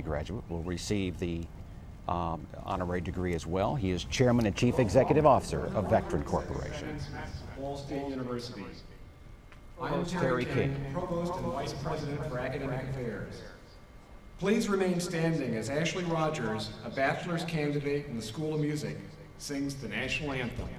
graduate will receive the honorary degree as well. He is Chairman and Chief Executive Officer of Vectren Corporation. Ball State University. I am Provost Terry Terry King, King. Provost and Vice President for Academic Affairs. Please remain standing as Ashley Rogers, a bachelor's candidate in the School of Music, sings the national anthem.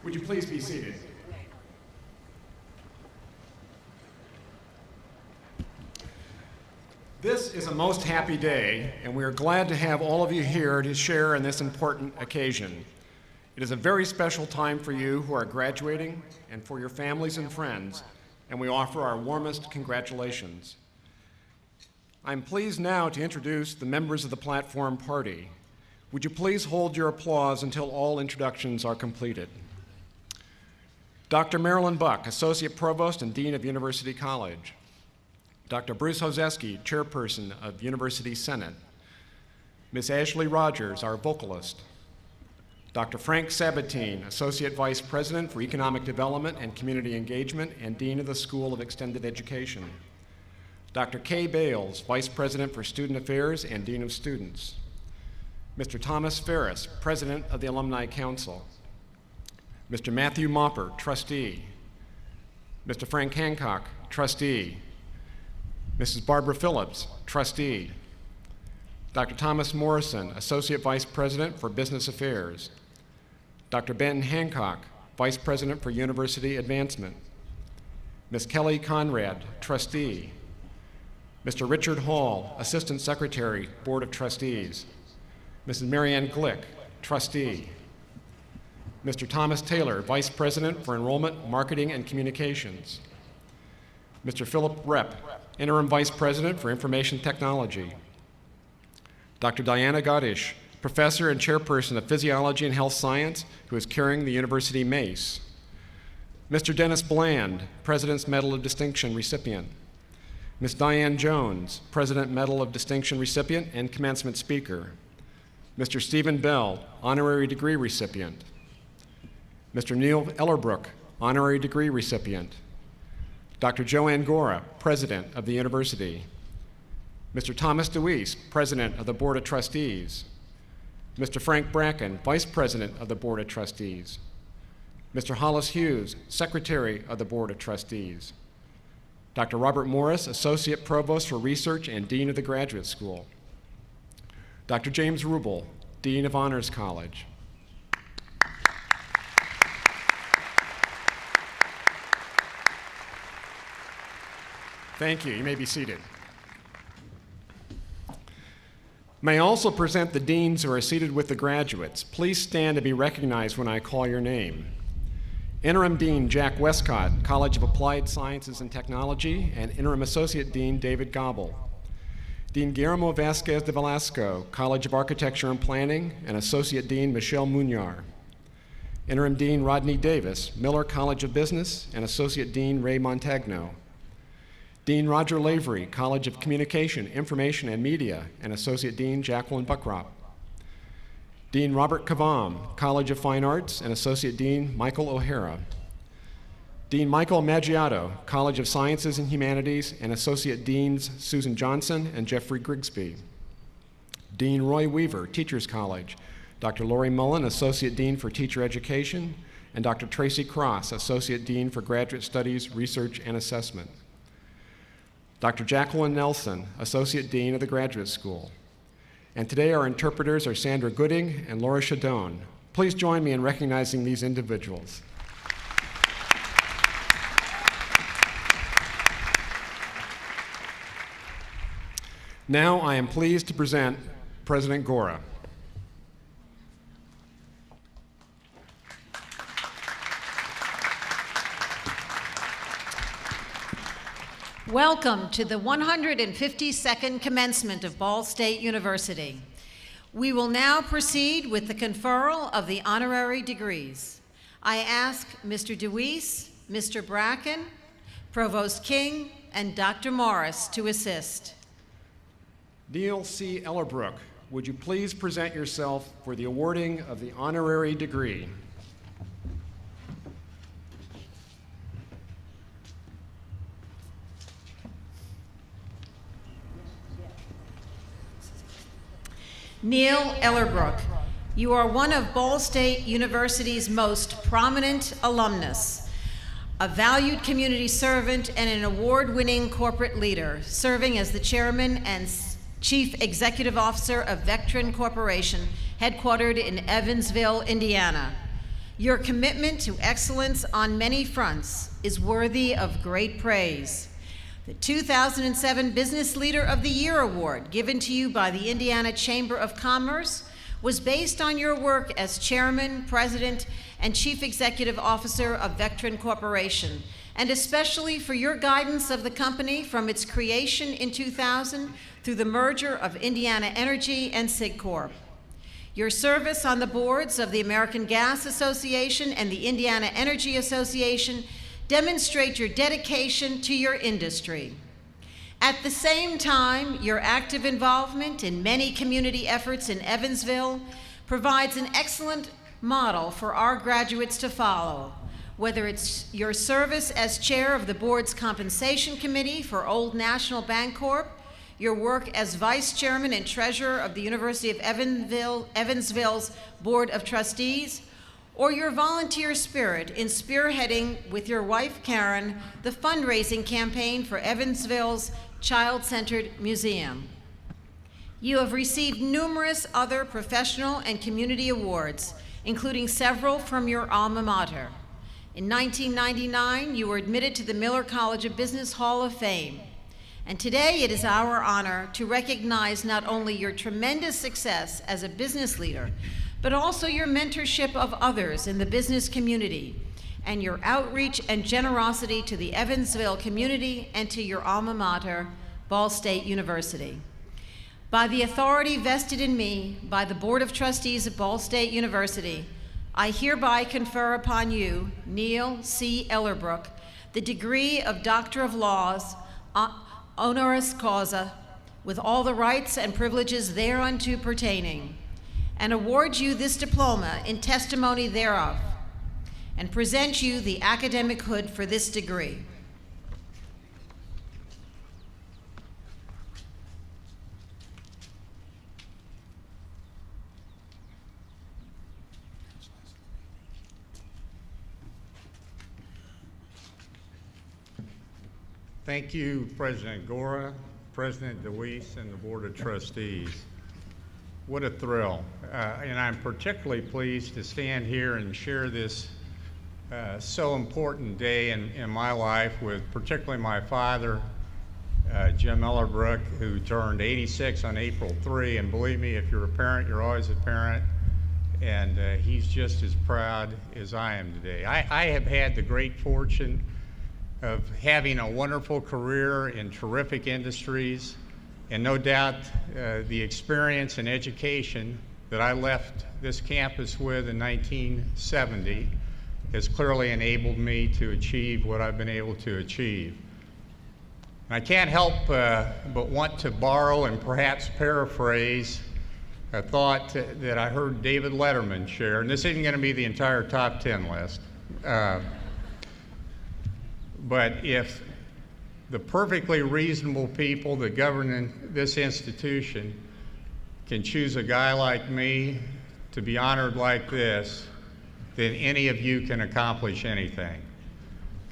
Would you please be seated? This is a most happy day, and we are glad to have all of you here to share in this important occasion. It is a very special time for you who are graduating and for your families and friends, and we offer our warmest congratulations. I'm pleased now to introduce the members of the platform party. Would you please hold your applause until all introductions are completed? Dr. Marilyn Buck, Associate Provost and Dean of University College. Dr. Bruce Hozeski, Chairperson of University Senate. Ms. Ashley Rogers, our vocalist. Dr. Frank Sabatine, Associate Vice President for Economic Development and Community Engagement and Dean of the School of Extended Education. Dr. Kay Bales, Vice President for Student Affairs and Dean of Students. Mr. Thomas Ferris, President of the Alumni Council. Mr. Matthew Mopper, Trustee. Mr. Frank Hancock, Trustee. Mrs. Barbara Phillips, Trustee. Dr. Thomas Morrison, Associate Vice President for Business Affairs. Dr. Benton Hancock, Vice President for University Advancement. Ms. Kelly Conrad, Trustee. Mr. Richard Hall, Assistant Secretary, Board of Trustees. Mrs. Marianne Glick, Trustee. Mr. Thomas Taylor, Vice President for Enrollment, Marketing, and Communications. Mr. Philip Repp, Interim Vice President for Information Technology. Dr. Diana Godish, Professor and Chairperson of Physiology and Health Science, who is carrying the University Mace. Mr. Dennis Bland, President's Medal of Distinction recipient. Ms. Diane Jones, President Medal of Distinction recipient and commencement speaker. Mr. Stephen Bell, Honorary Degree recipient. Mr. Neil Ellerbrook, Honorary Degree recipient. Dr. Joanne Gora, President of the University. Mr. Thomas DeWeese, President of the Board of Trustees. Mr. Frank Bracken, Vice President of the Board of Trustees. Mr. Hollis Hughes, Secretary of the Board of Trustees. Dr. Robert Morris, Associate Provost for Research and Dean of the Graduate School. Dr. James Rubel, Dean of Honors College. Thank you. You may be seated. May I also present the deans who are seated with the graduates. Please stand to be recognized when I call your name. Interim Dean Jack Westcott, College of Applied Sciences and Technology, and Interim Associate Dean David Gobble. Dean Guillermo Vasquez de Velasco, College of Architecture and Planning, and Associate Dean Michelle Munyar. Interim Dean Rodney Davis, Miller College of Business, and Associate Dean Ray Montagno. Dean Roger Lavery, College of Communication, Information, and Media, and Associate Dean Jacqueline Buckrop. Dean Robert Kavam, College of Fine Arts, and Associate Dean Michael O'Hara. Dean Michael Maggiato, College of Sciences and Humanities, and Associate Deans Susan Johnson and Jeffrey Grigsby. Dean Roy Weaver, Teachers College. Dr. Lori Mullen, Associate Dean for Teacher Education, and Dr. Tracy Cross, Associate Dean for Graduate Studies, Research, and Assessment. Dr. Jacqueline Nelson, Associate Dean of the Graduate School. And today our interpreters are Sandra Gooding and Laura Shadone. Please join me in recognizing these individuals. Now I am pleased to present President Gora. Welcome to the 152nd commencement of Ball State University. We will now proceed with the conferral of the honorary degrees. I ask Mr. DeWeese, Mr. Bracken, Provost King, and Dr. Morris to assist. Neil C. Ellerbrook, would you please present yourself for the awarding of the honorary degree? Neil Ellerbrook, you are one of Ball State University's most prominent alumnus, a valued community servant, and an award-winning corporate leader, serving as the chairman and Chief Executive Officer of Vectren Corporation, headquartered in Evansville, Indiana. Your commitment to excellence on many fronts is worthy of great praise. The 2007 Business Leader of the Year Award, given to you by the Indiana Chamber of Commerce, was based on your work as Chairman, President, and Chief Executive Officer of Vectren Corporation, and especially for your guidance of the company from its creation in 2000 through the merger of Indiana Energy and SigCorp. Your service on the boards of the American Gas Association and the Indiana Energy Association demonstrate your dedication to your industry. At the same time, your active involvement in many community efforts in Evansville provides an excellent model for our graduates to follow, whether it's your service as chair of the board's compensation committee for Old National Bancorp, your work as vice chairman and treasurer of the University of Evansville's Board of Trustees, or your volunteer spirit in spearheading with your wife, Karen, the fundraising campaign for Evansville's Child-Centered Museum. You have received numerous other professional and community awards, including several from your alma mater. In 1999, you were admitted to the Miller College of Business Hall of Fame. And today it is our honor to recognize not only your tremendous success as a business leader, but also your mentorship of others in the business community and your outreach and generosity to the Evansville community and to your alma mater, Ball State University. By the authority vested in me by the Board of Trustees at Ball State University, I hereby confer upon you, Neil C. Ellerbrook, the degree of Doctor of Laws, honoris causa, with all the rights and privileges thereunto pertaining, and award you this diploma in testimony thereof, and present you the academic hood for this degree. Thank you, President Gora, President DeWeese, and the Board of Trustees. What a thrill. And I'm particularly pleased to stand here and share this so important day in my life with particularly my father, Jim Ellerbrook, who turned 86 on April 3. And believe me, if you're a parent, you're always a parent. And he's just as proud as I am today. I have had the great fortune of having a wonderful career in terrific industries, and no doubt the experience and education that I left this campus with in 1970 has clearly enabled me to achieve what I've been able to achieve. I can't help but want to borrow and perhaps paraphrase a thought that I heard David Letterman share, and this isn't going to be the entire top 10 list. But if the perfectly reasonable people that govern this institution can choose a guy like me to be honored like this, then any of you can accomplish anything.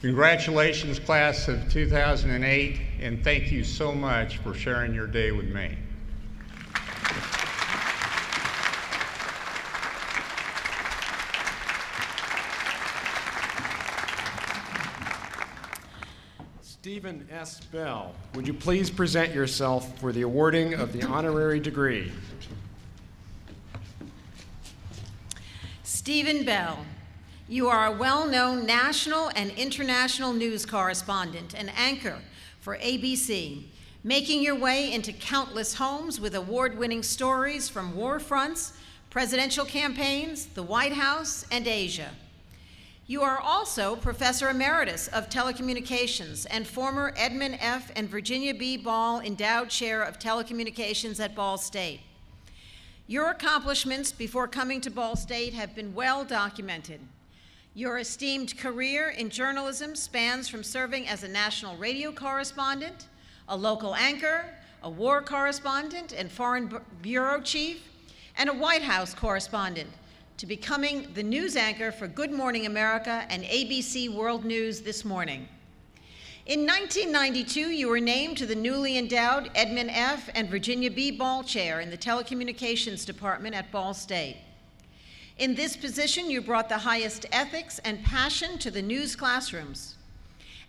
Congratulations, class of 2008, and thank you so much for sharing your day with me. Stephen S. Bell, would you please present yourself for the awarding of the honorary degree? Stephen Bell, you are a well-known national and international news correspondent and anchor for ABC, making your way into countless homes with award-winning stories from war fronts, presidential campaigns, the White House, and Asia. You are also Professor Emeritus of Telecommunications and former Edmund F. and Virginia B. Ball Endowed Chair of Telecommunications at Ball State. Your accomplishments before coming to Ball State have been well documented. Your esteemed career in journalism spans from serving as a national radio correspondent, a local anchor, a war correspondent and foreign bureau chief, and a White House correspondent, to becoming the news anchor for Good Morning America and ABC World News This Morning. In 1992, you were named to the newly endowed Edmund F. and Virginia B. Ball Chair in the Telecommunications Department at Ball State. In this position, you brought the highest ethics and passion to the news classrooms.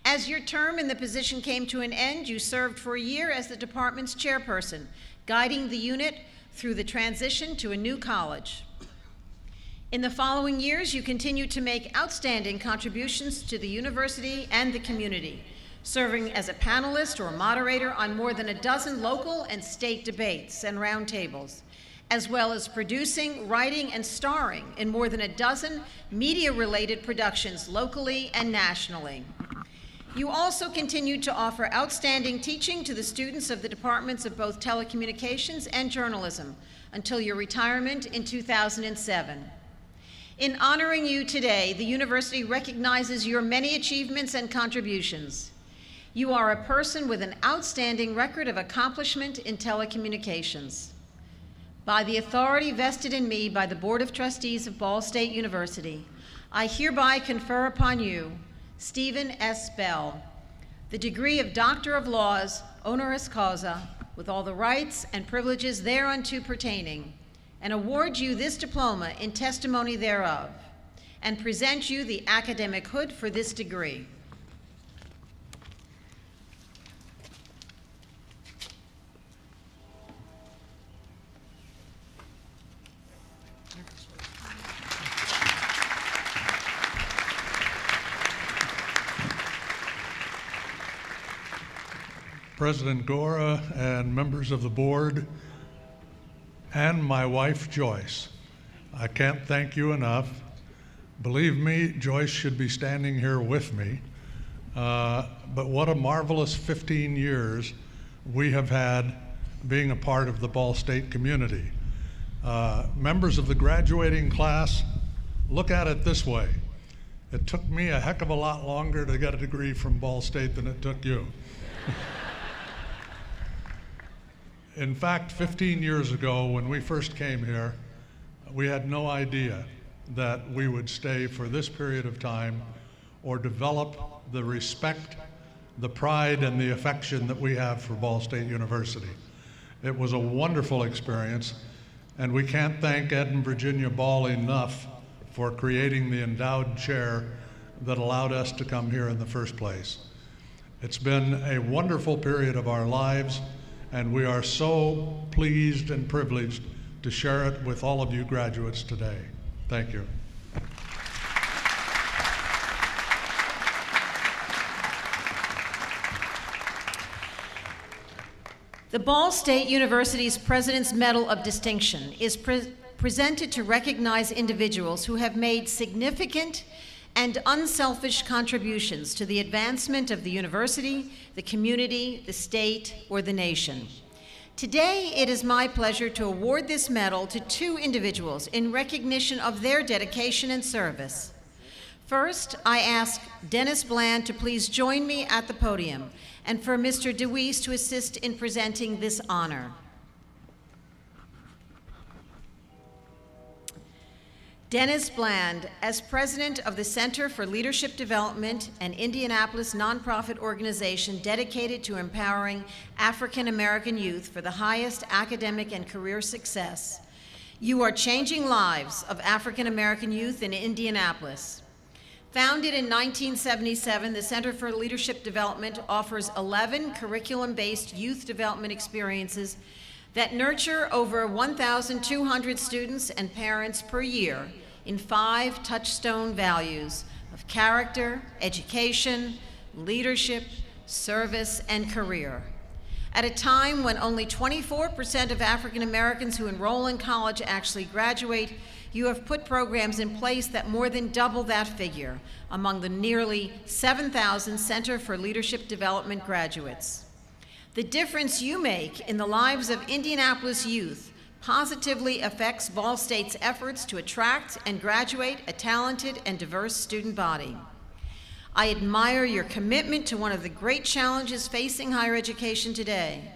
As your term in the position came to an end, you served for a year as the department's chairperson, guiding the unit through the transition to a new college. In the following years, you continued to make outstanding contributions to the university and the community, serving as a panelist or a moderator on more than a dozen local and state debates and roundtables, as well as producing, writing, and starring in more than a dozen media-related productions locally and nationally. You also continued to offer outstanding teaching to the students of the departments of both telecommunications and journalism until your retirement in 2007. In honoring you today, the university recognizes your many achievements and contributions. You are a person with an outstanding record of accomplishment in telecommunications. By the authority vested in me by the Board of Trustees of Ball State University, I hereby confer upon you, Stephen S. Bell, the degree of Doctor of Laws, honoris causa, with all the rights and privileges thereunto pertaining, and award you this diploma in testimony thereof, and present you the academic hood for this degree. President Gora and members of the board, and my wife, Joyce. I can't thank you enough. Believe me, Joyce should be standing here with me. But what a marvelous 15 years we have had being a part of the Ball State community. Members of the graduating class, look at it this way. It took me a heck of a lot longer to get a degree from Ball State than it took you. In fact, 15 years ago, when we first came here, we had no idea that we would stay for this period of time or develop the respect, the pride, and the affection that we have for Ball State University. It was a wonderful experience, and we can't thank Ed and Virginia Ball enough for creating the endowed chair that allowed us to come here in the first place. It's been a wonderful period of our lives, and we are so pleased and privileged to share it with all of you graduates today. Thank you. The Ball State University's President's Medal of Distinction is presented to recognize individuals who have made significant and unselfish contributions to the advancement of the university, the community, the state, or the nation. Today, it is my pleasure to award this medal to two individuals in recognition of their dedication and service. First, I ask Dennis Bland to please join me at the podium, and for Mr. DeWeese to assist in presenting this honor. Dennis Bland, as president of the Center for Leadership Development, an Indianapolis nonprofit organization dedicated to empowering African American youth for the highest academic and career success, you are changing lives of African American youth in Indianapolis. Founded in 1977, the Center for Leadership Development offers 11 curriculum-based youth development experiences that nurture over 1,200 students and parents per year in 5 touchstone values of character, education, leadership, service, and career. At a time when only 24% of African Americans who enroll in college actually graduate, you have put programs in place that more than double that figure among the nearly 7,000 Center for Leadership Development graduates. The difference you make in the lives of Indianapolis youth positively affects Ball State's efforts to attract and graduate a talented and diverse student body. I admire your commitment to one of the great challenges facing higher education today,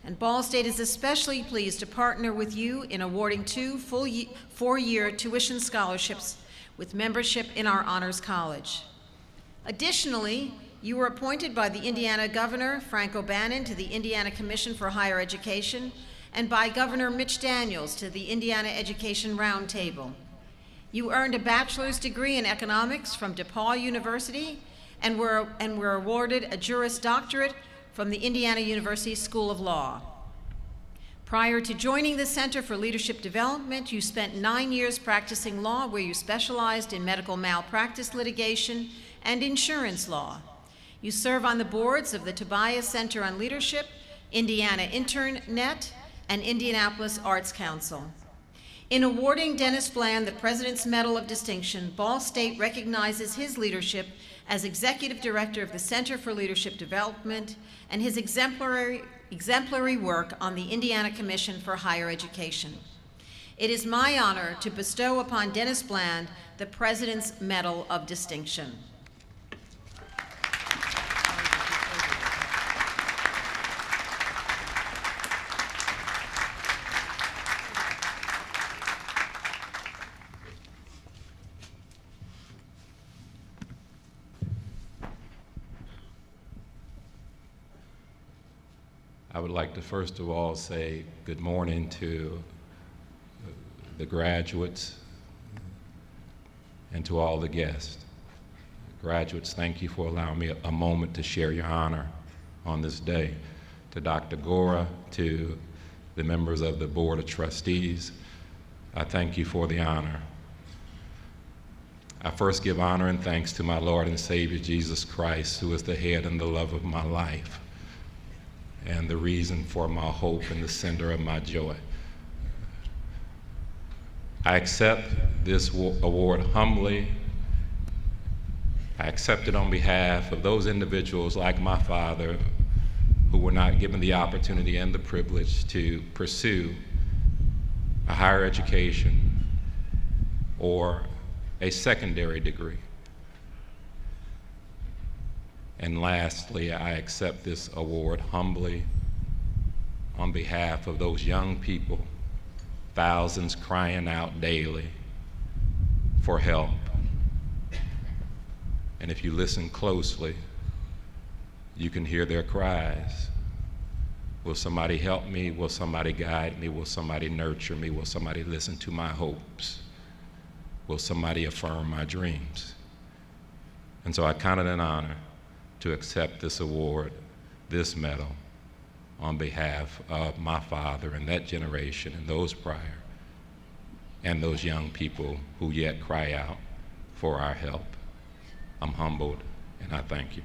and Ball State is especially pleased to partner with you in awarding 2 full 4-year tuition scholarships with membership in our Honors College. Additionally, you were appointed by the Indiana Governor, Frank O'Bannon, to the Indiana Commission for Higher Education, and by Governor Mitch Daniels to the Indiana Education Roundtable. You earned a bachelor's degree in economics from DePaul University and were awarded a Juris Doctorate from the Indiana University School of Law. Prior to joining the Center for Leadership Development, you spent 9 years practicing law, where you specialized in medical malpractice litigation and insurance law. You serve on the boards of the Tobias Center on Leadership, Indiana Internet, and Indianapolis Arts Council. In awarding Dennis Bland the President's Medal of Distinction, Ball State recognizes his leadership as Executive Director of the Center for Leadership Development and his exemplary work on the Indiana Commission for Higher Education. It is my honor to bestow upon Dennis Bland the President's Medal of Distinction. I would like to first of all say good morning to the graduates and to all the guests. Graduates, thank you for allowing me a moment to share your honor on this day. To Dr. Gora, to the members of the Board of Trustees, I thank you for the honor. I first give honor and thanks to my Lord and Savior Jesus Christ, who is the head and the love of my life, and the reason for my hope and the center of my joy. I accept this award humbly. I accept it on behalf of those individuals like my father who were not given the opportunity and the privilege to pursue a higher education or a secondary degree. And lastly, I accept this award humbly on behalf of those young people, thousands crying out daily for help. And if you listen closely, you can hear their cries. Will somebody help me? Will somebody guide me? Will somebody nurture me? Will somebody listen to my hopes? Will somebody affirm my dreams? And so I count it an honor to accept this award, this medal, on behalf of my father and that generation and those prior, and those young people who yet cry out for our help. I'm humbled, and I thank you.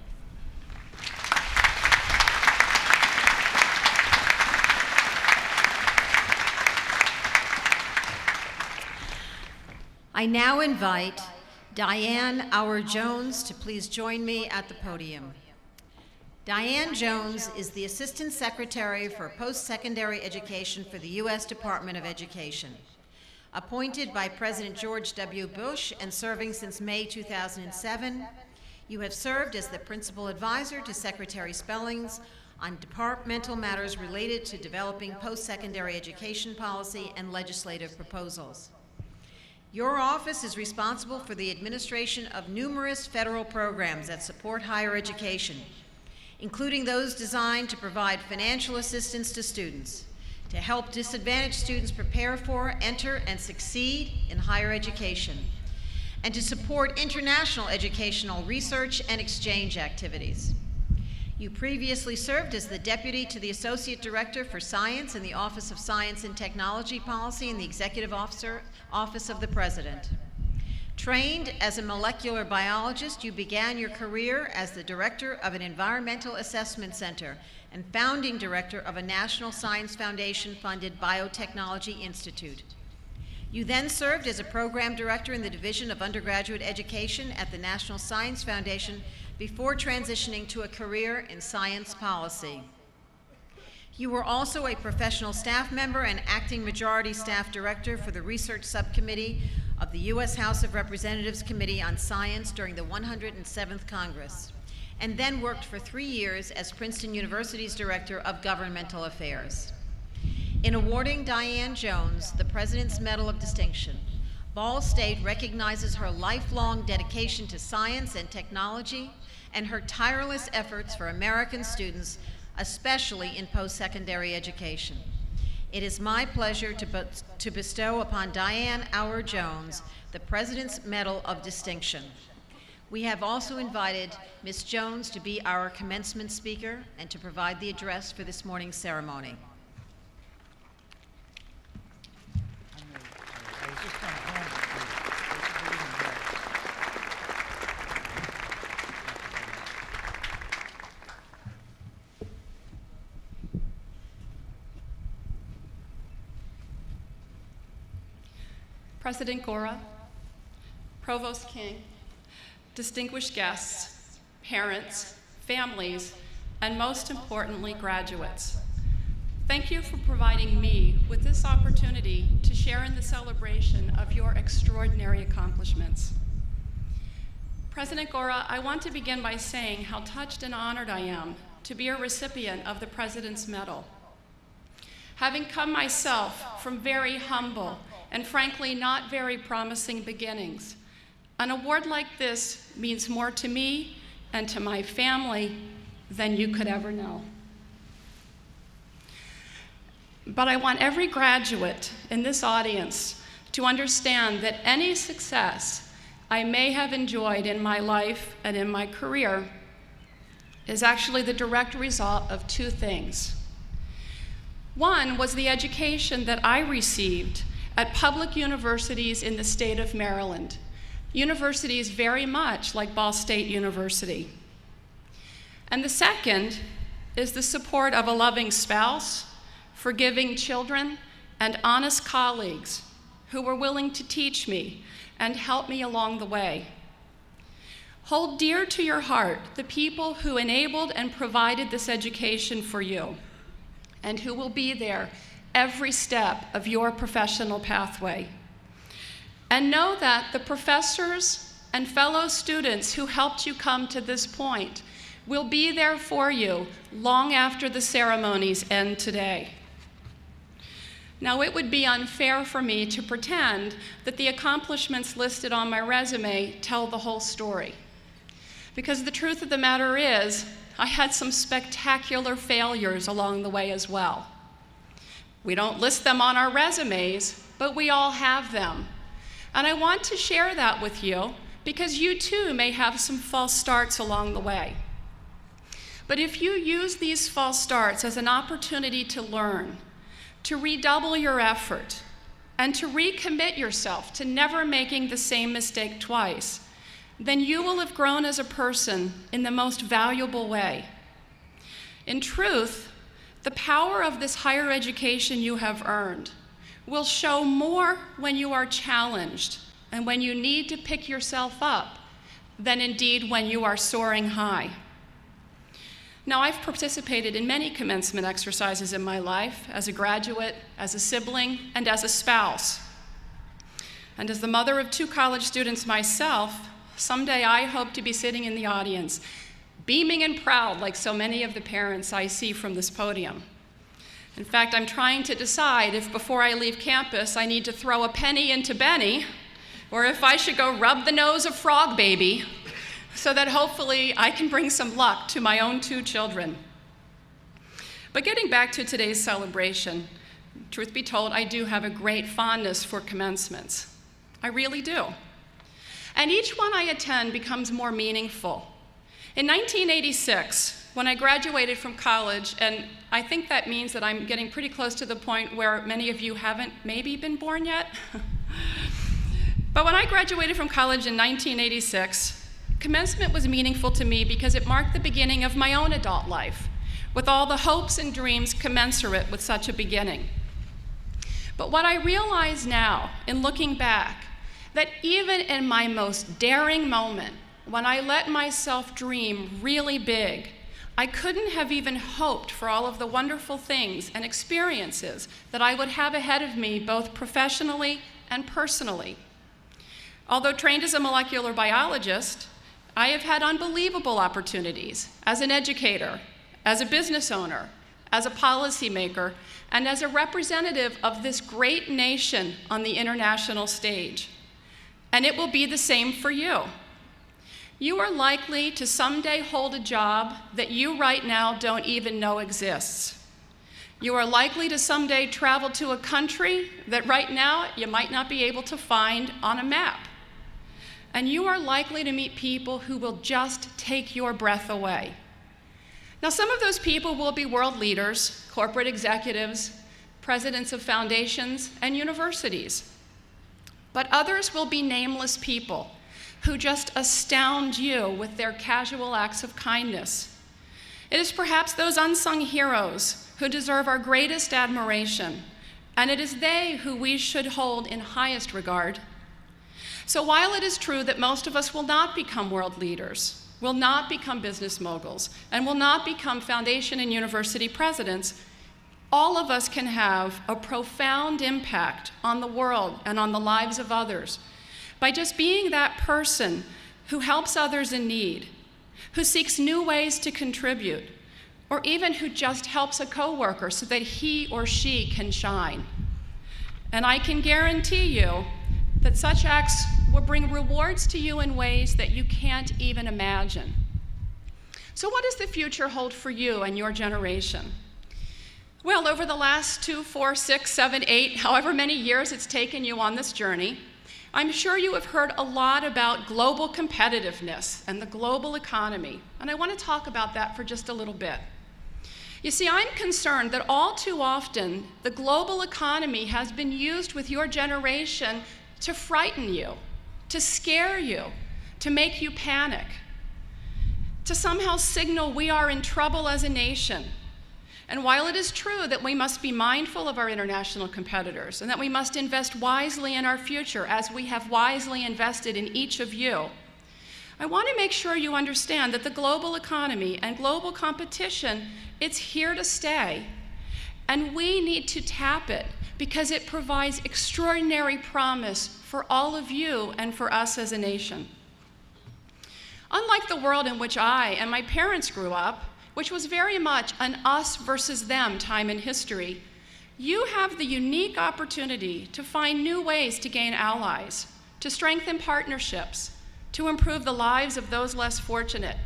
I now invite Diane Auer Jones to please join me at the podium. Diane Jones is the Assistant Secretary for Post-Secondary Education for the U.S. Department of Education. Appointed by President George W. Bush and serving since May 2007, you have served as the Principal Advisor to Secretary Spellings on departmental matters related to developing post-secondary education policy and legislative proposals. Your office is responsible for the administration of numerous federal programs that support higher education, including those designed to provide financial assistance to students, to help disadvantaged students prepare for, enter, and succeed in higher education, and to support international educational research and exchange activities. You previously served as the Deputy to the Associate Director for Science in the Office of Science and Technology Policy in the Executive Office of the President. Trained as a molecular biologist, you began your career as the Director of an Environmental Assessment Center and Founding Director of a National Science Foundation-funded Biotechnology Institute. You then served as a Program Director in the Division of Undergraduate Education at the National Science Foundation before transitioning to a career in science policy. You were also a professional staff member and acting majority staff director for the Research Subcommittee of the U.S. House of Representatives Committee on Science during the 107th Congress, and then worked for 3 years as Princeton University's Director of Governmental Affairs. In awarding Diane Jones the President's Medal of Distinction, Ball State recognizes her lifelong dedication to science and technology and her tireless efforts for American students, especially in post-secondary education. It is my pleasure to bestow upon Diane Auer Jones the President's Medal of Distinction. We have also invited Ms. Jones to be our commencement speaker and to provide the address for this morning's ceremony. President Gora, Provost King, distinguished guests, parents, families, and most importantly, graduates. Thank you for providing me with this opportunity to share in the celebration of your extraordinary accomplishments. President Gora, I want to begin by saying how touched and honored I am to be a recipient of the President's Medal. Having come myself from very humble and frankly not very promising beginnings, an award like this means more to me and to my family than you could ever know. But I want every graduate in this audience to understand that any success I may have enjoyed in my life and in my career is actually the direct result of two things. One was the education that I received at public universities in the state of Maryland, universities very much like Ball State University. And the second is the support of a loving spouse, forgiving children, and honest colleagues who were willing to teach me and help me along the way. Hold dear to your heart the people who enabled and provided this education for you, and who will be there every step of your professional pathway. And know that the professors and fellow students who helped you come to this point will be there for you long after the ceremonies end today. Now, it would be unfair for me to pretend that the accomplishments listed on my resume tell the whole story, because the truth of the matter is, I had some spectacular failures along the way as well. We don't list them on our resumes, but we all have them. And I want to share that with you because you too may have some false starts along the way. But if you use these false starts as an opportunity to learn, to redouble your effort, and to recommit yourself to never making the same mistake twice, then you will have grown as a person in the most valuable way. In truth, the power of this higher education you have earned will show more when you are challenged and when you need to pick yourself up than indeed when you are soaring high. Now, I've participated in many commencement exercises in my life as a graduate, as a sibling, and as a spouse. And as the mother of 2 college students myself, someday I hope to be sitting in the audience, beaming and proud like so many of the parents I see from this podium. In fact, I'm trying to decide if before I leave campus I need to throw a penny into Benny, or if I should go rub the nose of Frog Baby, so that hopefully I can bring some luck to my own 2 children. But getting back to today's celebration, truth be told, I do have a great fondness for commencements. I really do. And each one I attend becomes more meaningful. In 1986, when I graduated from college, and I think that means that I'm getting pretty close to the point where many of you haven't maybe been born yet. But when I graduated from college in 1986, commencement was meaningful to me because it marked the beginning of my own adult life, with all the hopes and dreams commensurate with such a beginning. But what I realize now, in looking back, that even in my most daring moment, when I let myself dream really big, I couldn't have even hoped for all of the wonderful things and experiences that I would have ahead of me, both professionally and personally. Although trained as a molecular biologist, I have had unbelievable opportunities as an educator, as a business owner, as a policymaker, and as a representative of this great nation on the international stage. And it will be the same for you. You are likely to someday hold a job that you right now don't even know exists. You are likely to someday travel to a country that right now you might not be able to find on a map. And you are likely to meet people who will just take your breath away. Now, some of those people will be world leaders, corporate executives, presidents of foundations, and universities. But others will be nameless people who just astound you with their casual acts of kindness. It is perhaps those unsung heroes who deserve our greatest admiration, and it is they who we should hold in highest regard. So while it is true that most of us will not become world leaders, will not become business moguls, and will not become foundation and university presidents, all of us can have a profound impact on the world and on the lives of others by just being that person who helps others in need, who seeks new ways to contribute, or even who just helps a coworker so that he or she can shine. And I can guarantee you that such acts will bring rewards to you in ways that you can't even imagine. So what does the future hold for you and your generation? Well, over the last 2, 4, 6, 7, 8, however many years it's taken you on this journey, I'm sure you have heard a lot about global competitiveness and the global economy, and I want to talk about that for just a little bit. You see, I'm concerned that all too often the global economy has been used with your generation to frighten you, to scare you, to make you panic, to somehow signal we are in trouble as a nation. And while it is true that we must be mindful of our international competitors and that we must invest wisely in our future as we have wisely invested in each of you, I want to make sure you understand that the global economy and global competition, it's here to stay. And we need to tap it because it provides extraordinary promise for all of you and for us as a nation. Unlike the world in which I and my parents grew up, which was very much an us versus them time in history, you have the unique opportunity to find new ways to gain allies, to strengthen partnerships, to improve the lives of those less fortunate,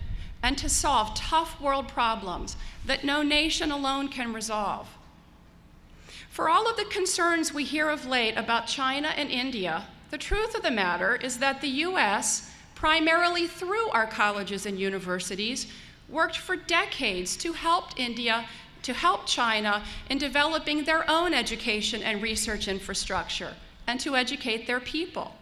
and to solve tough world problems that no nation alone can resolve. For all of the concerns we hear of late about China and India, the truth of the matter is that the US, primarily through our colleges and universities, worked for decades to help India, to help China in developing their own education and research infrastructure and to educate their people.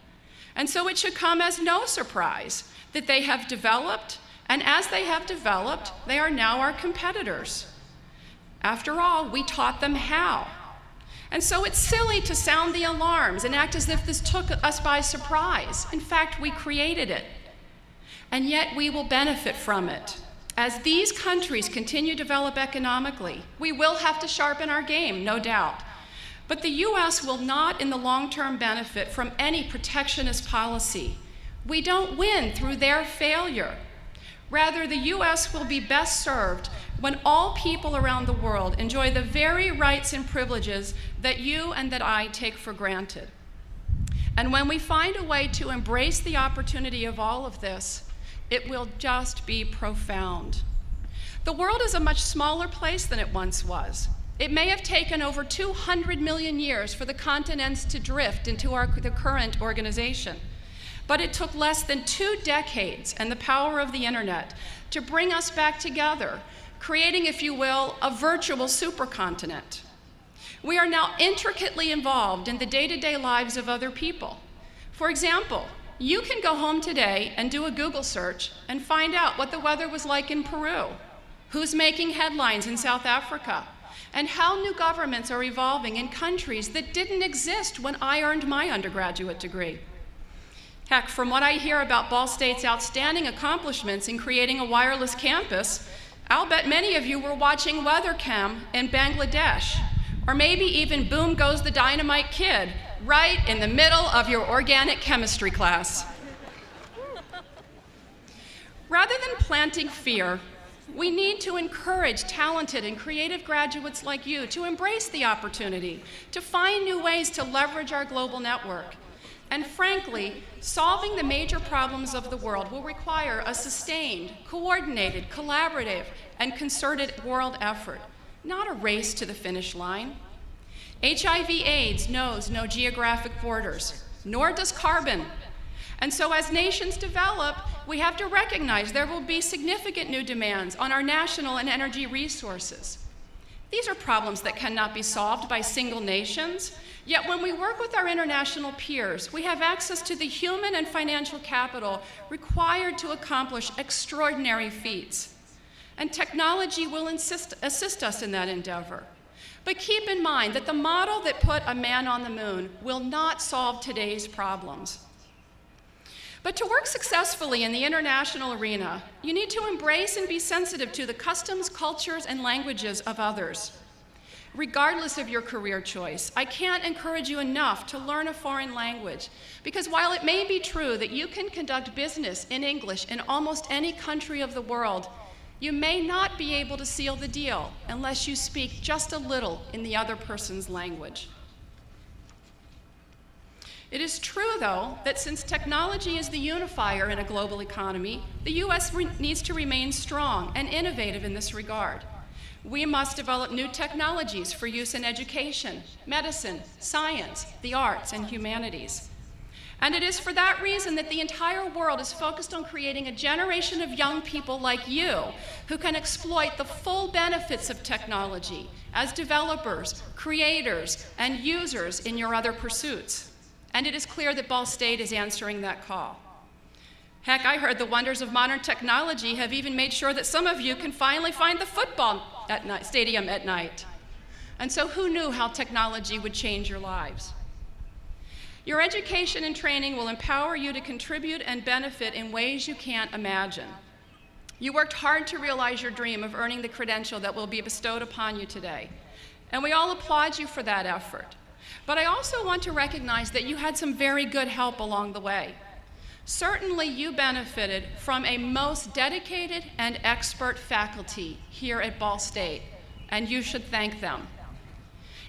And so it should come as no surprise that they have developed, and as they have developed, they are now our competitors. After all, we taught them how. And so it's silly to sound the alarms and act as if this took us by surprise. In fact, we created it. And yet we will benefit from it. As these countries continue to develop economically, we will have to sharpen our game, no doubt. But the U.S. will not in the long term benefit from any protectionist policy. We don't win through their failure. Rather, the U.S. will be best served when all people around the world enjoy the very rights and privileges that you and that I take for granted. And when we find a way to embrace the opportunity of all of this, it will just be profound. The world is a much smaller place than it once was. It may have taken over 200 million years for the continents to drift into the current organization. But it took less than 2 decades and the power of the internet to bring us back together, creating, if you will, a virtual supercontinent. We are now intricately involved in the day-to-day lives of other people. For example, you can go home today and do a Google search and find out what the weather was like in Peru, who's making headlines in South Africa, and how new governments are evolving in countries that didn't exist when I earned my undergraduate degree. Heck, from what I hear about Ball State's outstanding accomplishments in creating a wireless campus, I'll bet many of you were watching WeatherCam in Bangladesh, or maybe even Boom Goes the Dynamite Kid, right in the middle of your organic chemistry class. Rather than planting fear, we need to encourage talented and creative graduates like you to embrace the opportunity, to find new ways to leverage our global network. And frankly, solving the major problems of the world will require a sustained, coordinated, collaborative, and concerted world effort, not a race to the finish line. HIV/AIDS knows no geographic borders, nor does carbon. And so as nations develop, we have to recognize there will be significant new demands on our national and energy resources. These are problems that cannot be solved by single nations. Yet when we work with our international peers, we have access to the human and financial capital required to accomplish extraordinary feats. And technology will assist us in that endeavor. But keep in mind that the model that put a man on the moon will not solve today's problems. But to work successfully in the international arena, you need to embrace and be sensitive to the customs, cultures, and languages of others. Regardless of your career choice, I can't encourage you enough to learn a foreign language, because while it may be true that you can conduct business in English in almost any country of the world, you may not be able to seal the deal unless you speak just a little in the other person's language. It is true, though, that since technology is the unifier in a global economy, the U.S. needs to remain strong and innovative in this regard. We must develop new technologies for use in education, medicine, science, the arts, and humanities. And it is for that reason that the entire world is focused on creating a generation of young people like you who can exploit the full benefits of technology as developers, creators, and users in your other pursuits. And it is clear that Ball State is answering that call. Heck, I heard the wonders of modern technology have even made sure that some of you can finally find the football stadium at night. And so who knew how technology would change your lives? Your education and training will empower you to contribute and benefit in ways you can't imagine. You worked hard to realize your dream of earning the credential that will be bestowed upon you today. And we all applaud you for that effort. But I also want to recognize that you had some very good help along the way. Certainly you benefited from a most dedicated and expert faculty here at Ball State, and you should thank them.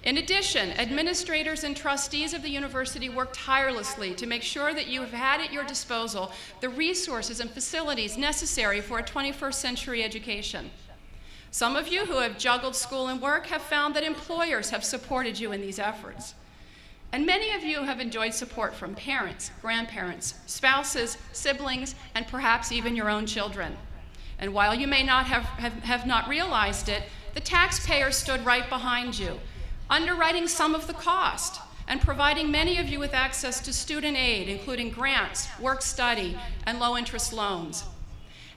In addition, administrators and trustees of the university worked tirelessly to make sure that you have had at your disposal the resources and facilities necessary for a 21st century education. Some of you who have juggled school and work have found that employers have supported you in these efforts. And many of you have enjoyed support from parents, grandparents, spouses, siblings, and perhaps even your own children. And while you may not have not realized it, the taxpayers stood right behind you, underwriting some of the cost and providing many of you with access to student aid, including grants, work-study, and low-interest loans.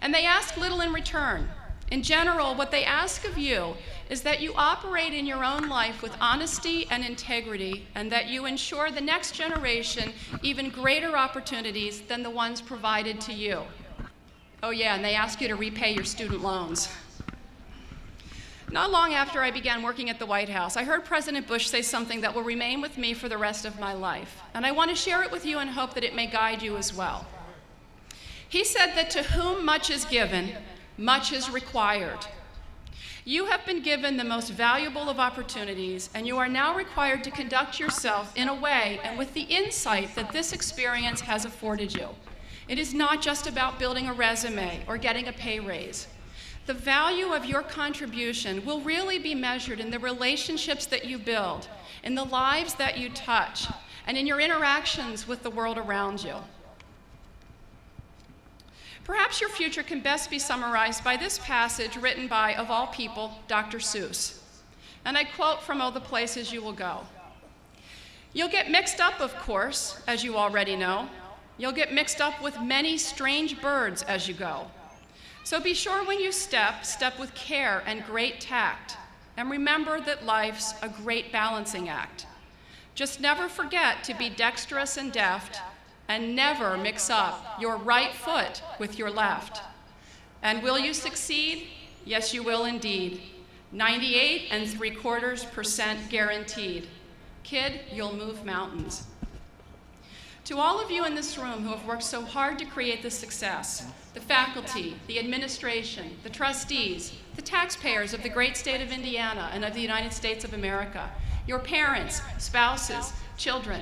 And they ask little in return. In general, what they ask of you is that you operate in your own life with honesty and integrity, and that you ensure the next generation even greater opportunities than the ones provided to you. Oh yeah, and they ask you to repay your student loans. Not long after I began working at the White House, I heard President Bush say something that will remain with me for the rest of my life, and I want to share it with you and hope that it may guide you as well. He said that to whom much is given, much is required. You have been given the most valuable of opportunities, and you are now required to conduct yourself in a way and with the insight that this experience has afforded you. It is not just about building a resume or getting a pay raise. The value of your contribution will really be measured in the relationships that you build, in the lives that you touch, and in your interactions with the world around you. Perhaps your future can best be summarized by this passage written by, of all people, Dr. Seuss. And I quote from Oh, the Places You Will Go. You'll get mixed up, of course, as you already know. You'll get mixed up with many strange birds as you go. So be sure when you step with care and great tact. And remember that life's a great balancing act. Just never forget to be dexterous and deft, and never mix up your right foot with your left. And will you succeed? Yes, you will indeed. 98.75% guaranteed. Kid, you'll move mountains. To all of you in this room who have worked so hard to create this success, the faculty, the administration, the trustees, the taxpayers of the great state of Indiana and of the United States of America, your parents, spouses, children,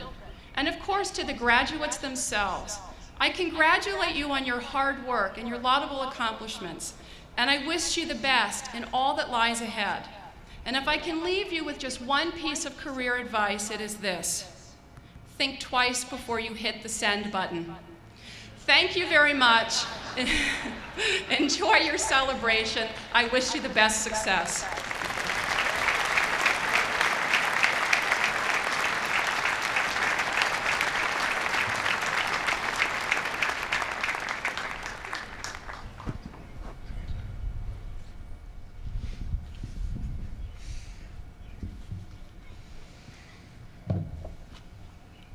and of course to the graduates themselves, I congratulate you on your hard work and your laudable accomplishments, and I wish you the best in all that lies ahead. And if I can leave you with just one piece of career advice, it is this: think twice before you hit the send button. Thank you very much. Enjoy your celebration. I wish you the best success.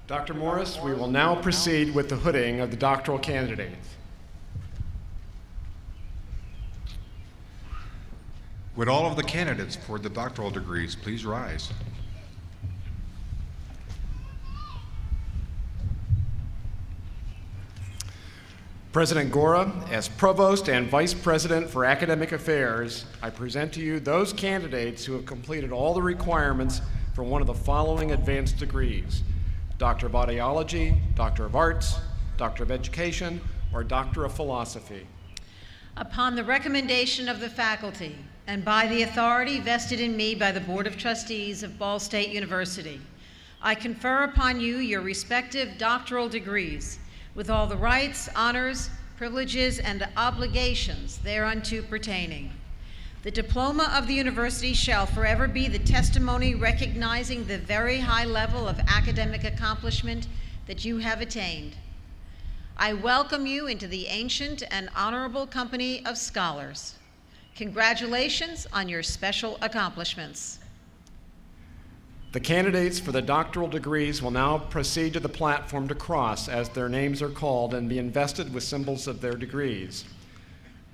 Dr. Morris, we will now proceed with the hooding of the doctoral candidates. Would all of the candidates for the doctoral degrees please rise? President Gora, as Provost and Vice President for Academic Affairs, I present to you those candidates who have completed all the requirements for one of the following advanced degrees: Doctor of Audiology, Doctor of Arts, Doctor of Education, or Doctor of Philosophy. Upon the recommendation of the faculty and by the authority vested in me by the Board of Trustees of Ball State University, I confer upon you your respective doctoral degrees with all the rights, honors, privileges, and obligations thereunto pertaining. The diploma of the university shall forever be the testimony recognizing the very high level of academic accomplishment that you have attained. I welcome you into the ancient and honorable company of scholars. Congratulations on your special accomplishments. The candidates for the doctoral degrees will now proceed to the platform to cross as their names are called and be invested with symbols of their degrees.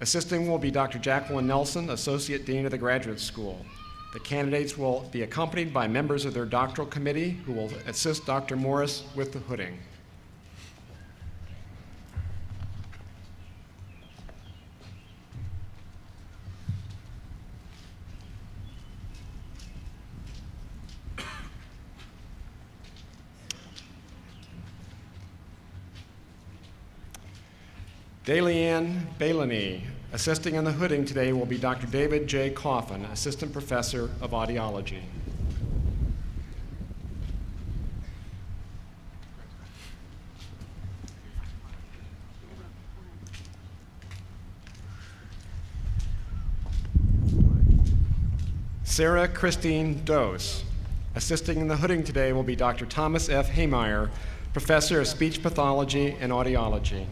Assisting will be Dr. Jacqueline Nelson, Associate Dean of the Graduate School. The candidates will be accompanied by members of their doctoral committee who will assist Dr. Morris with the hooding. Dalianne Bailani. Assisting in the hooding today will be Dr. David J. Coffin, Assistant Professor of Audiology. Sarah Christine Dose. Assisting in the hooding today will be Dr. Thomas F. Haymeyer, Professor of Speech Pathology and Audiology.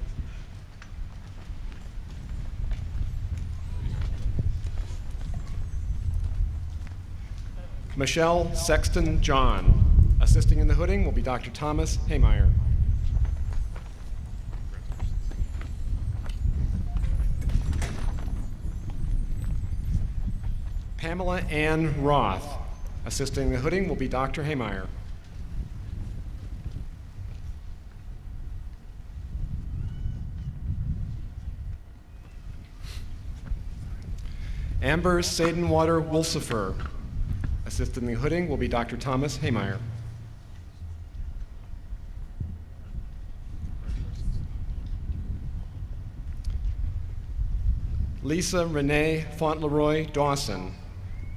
Michelle Sexton John. Assisting in the hooding will be Dr. Thomas Haymeyer. Pamela Ann Roth. Assisting the hooding will be Dr. Haymeyer. Amber Sadenwater Wolsifer. Assisting the hooding will be Dr. Thomas Haymeyer. Lisa Renee Fauntleroy Dawson.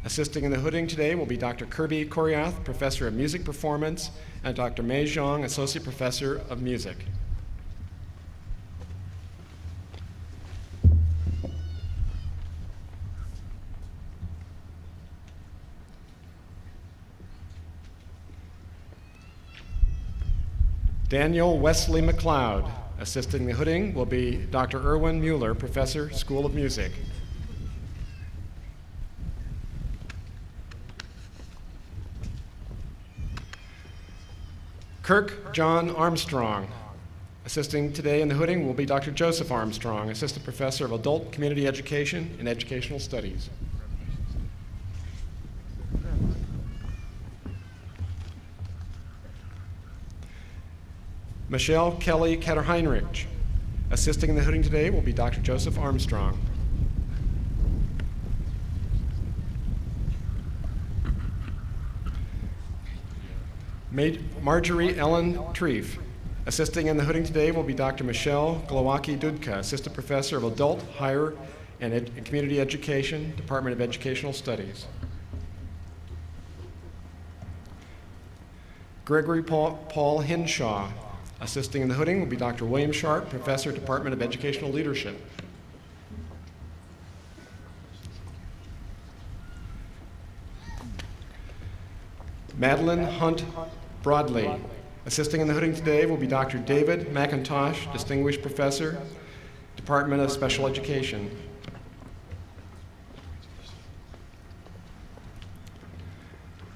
Assisting in the hooding today will be Dr. Kirby Koryath, Professor of Music Performance, and Dr. Mei Zhang, Associate Professor of Music. Daniel Wesley McLeod. Assisting the hooding will be Dr. Erwin Mueller, Professor, School of Music. Kirk John Armstrong. Assisting today in the hooding will be Dr. Joseph Armstrong, Assistant Professor of Adult Community Education and Educational Studies. Michelle Kelly Ketterheinrich. Assisting in the hooding today will be Dr. Joseph Armstrong. Marjorie Ellen Treef. Assisting in the hooding today will be Dr. Michelle Glowacki-Dudka, Assistant Professor of Adult, Higher, and Community Education, Department of Educational Studies. Gregory Paul Hinshaw. Assisting in the hooding will be Dr. William Sharp, Professor, Department of Educational Leadership. Madeline Hunt Broadley. Assisting in the hooding today will be Dr. David McIntosh, Distinguished Professor, Department of Special Education.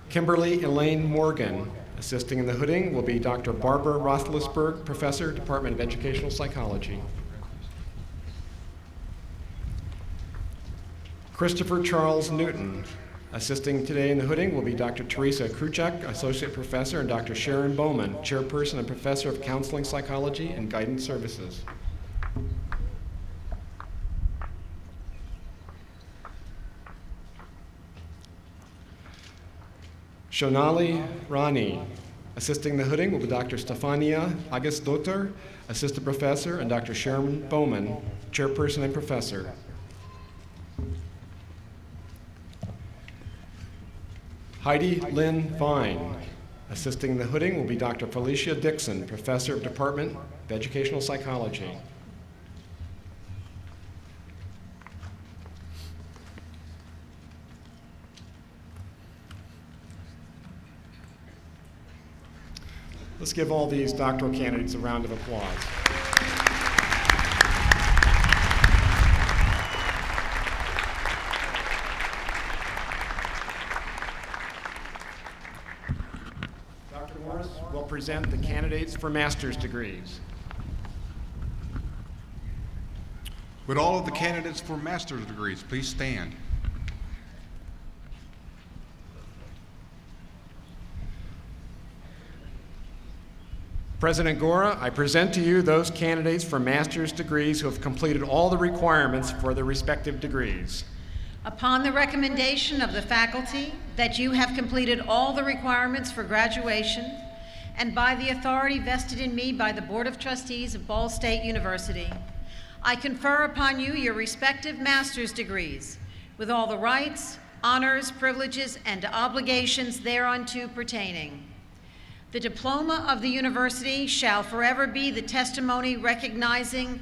Kimberly Elaine Morgan. Assisting in the hooding will be Dr. Barbara Roethlisberg, Professor, Department of Educational Psychology. Christopher Charles Newton. Assisting today in the hooding will be Dr. Teresa Kruchek, Associate Professor, and Dr. Sharon Bowman, Chairperson and Professor of Counseling Psychology and Guidance Services. Shonali Rani. Assisting the hooding will be Dr. Stefania August-Dotter, Assistant Professor, and Dr. Sharon Bowman, Chairperson and Professor. Heidi Lynn Vine. Assisting the hooding will be Dr. Felicia Dixon, Professor of Department of Educational Psychology. Let's give all these doctoral candidates a round of applause. Dr. Morris will present the candidates for master's degrees. Would all of the candidates for master's degrees please stand? President Gora, I present to you those candidates for master's degrees who have completed all the requirements for their respective degrees. Upon the recommendation of the faculty that you have completed all the requirements for graduation, and by the authority vested in me by the Board of Trustees of Ball State University, I confer upon you your respective master's degrees with all the rights, honors, privileges, and obligations thereunto pertaining. The diploma of the university shall forever be the testimony recognizing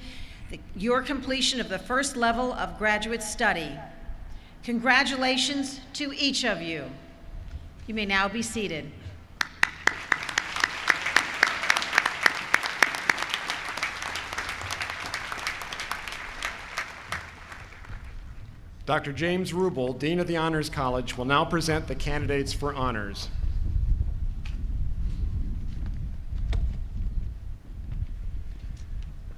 your completion of the first level of graduate study. Congratulations to each of you. You may now be seated. Dr. James Rubel, Dean of the Honors College, will now present the candidates for honors.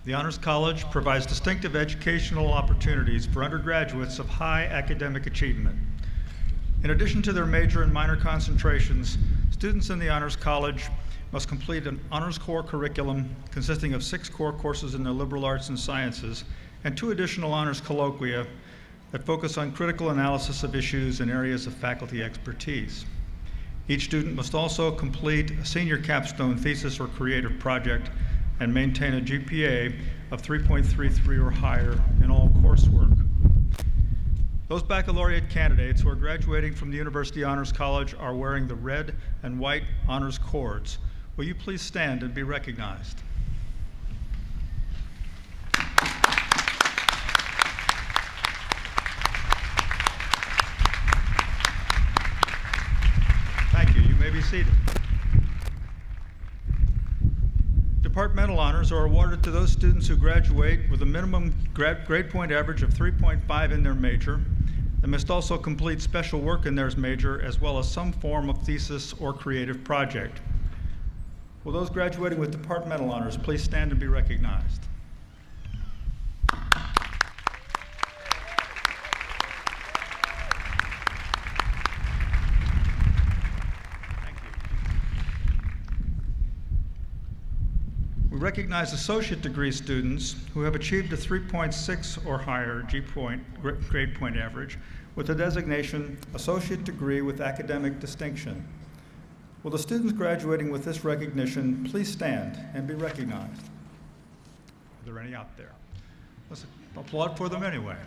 The Honors College provides distinctive educational opportunities for undergraduates of high academic achievement. In addition to their major and minor concentrations, students in the Honors College must complete an honors core curriculum consisting of 6 core courses in the liberal arts and sciences and 2 additional honors colloquia that focus on critical analysis of issues in areas of faculty expertise. Each student must also complete a senior capstone thesis or creative project and maintain a GPA of 3.33 or higher in all coursework. Those baccalaureate candidates who are graduating from the University Honors College are wearing the red and white honors cords. Will you please stand and be recognized? Thank you. You may be seated. Departmental honors are awarded to those students who graduate with a minimum grade point average of 3.5 in their major. They must also complete special work in their major as well as some form of thesis or creative project. Will those graduating with departmental honors please stand and be recognized? We recognize associate degree students who have achieved a 3.6 or higher grade point average with the designation Associate Degree with Academic Distinction. Will the students graduating with this recognition please stand and be recognized? Are there any out there? Let's applaud for them anyway.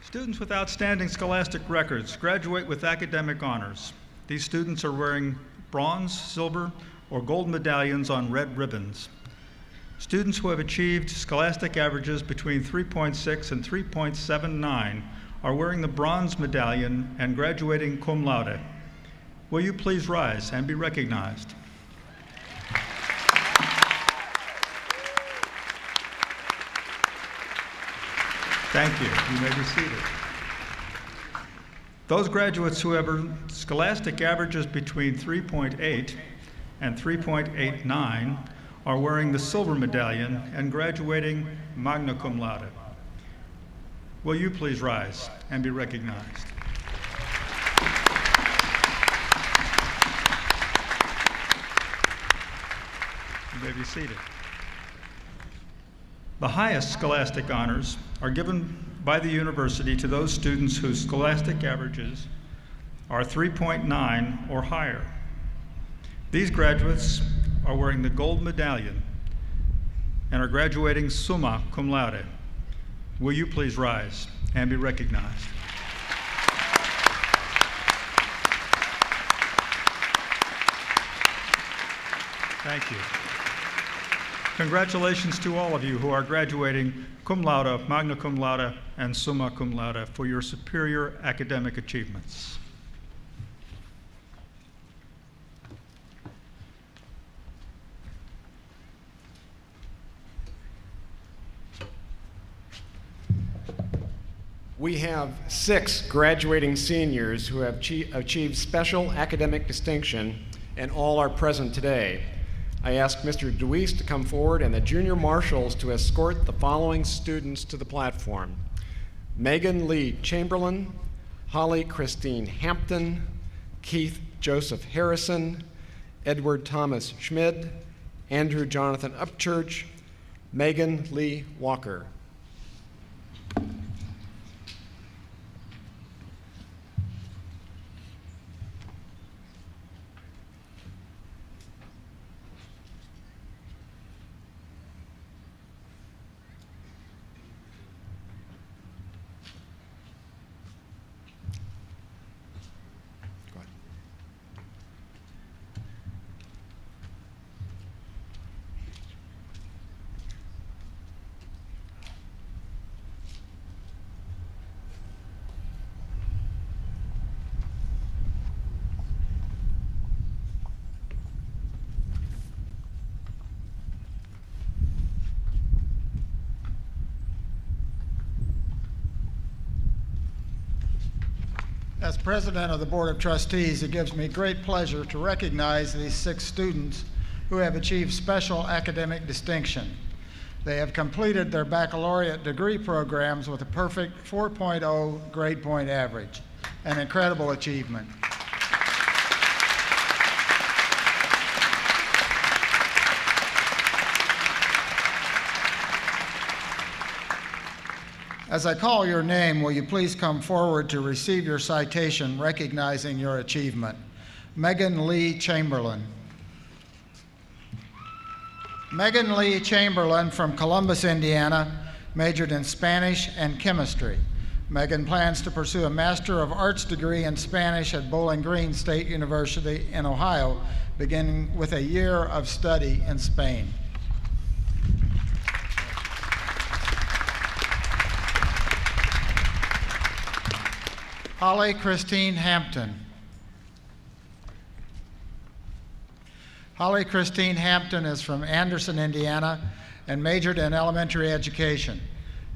Students with outstanding scholastic records graduate with academic honors. These students are wearing bronze, silver, or gold medallions on red ribbons. Students who have achieved scholastic averages between 3.6 and 3.79 are wearing the bronze medallion and graduating cum laude. Will you please rise and be recognized? Thank you. You may be seated. Those graduates who have earned scholastic averages between 3.8 and 3.89 are wearing the silver medallion and graduating magna cum laude. Will you please rise and be recognized? You may be seated. The highest scholastic honors are given by the university to those students whose scholastic averages are 3.9 or higher. These graduates are wearing the gold medallion and are graduating summa cum laude. Will you please rise and be recognized? Thank you. Congratulations to all of you who are graduating cum laude, magna cum laude, and summa cum laude for your superior academic achievements. We have 6 graduating seniors who have achieved special academic distinction, and all are present today. I ask Mr. Deweese to come forward and the junior marshals to escort the following students to the platform: Megan Lee Chamberlain, Holly Christine Hampton, Keith Joseph Harrison, Edward Thomas Schmid, Andrew Jonathan Upchurch, Megan Lee Walker. President of the Board of Trustees, it gives me great pleasure to recognize these 6 students who have achieved special academic distinction. They have completed their baccalaureate degree programs with a perfect 4.0 grade point average, an incredible achievement. As I call your name, will you please come forward to receive your citation recognizing your achievement? Megan Lee Chamberlain. Megan Lee Chamberlain from Columbus, Indiana, majored in Spanish and chemistry. Megan plans to pursue a Master of Arts degree in Spanish at Bowling Green State University in Ohio, beginning with a year of study in Spain. Holly Christine Hampton. Holly Christine Hampton is from Anderson, Indiana, and majored in elementary education.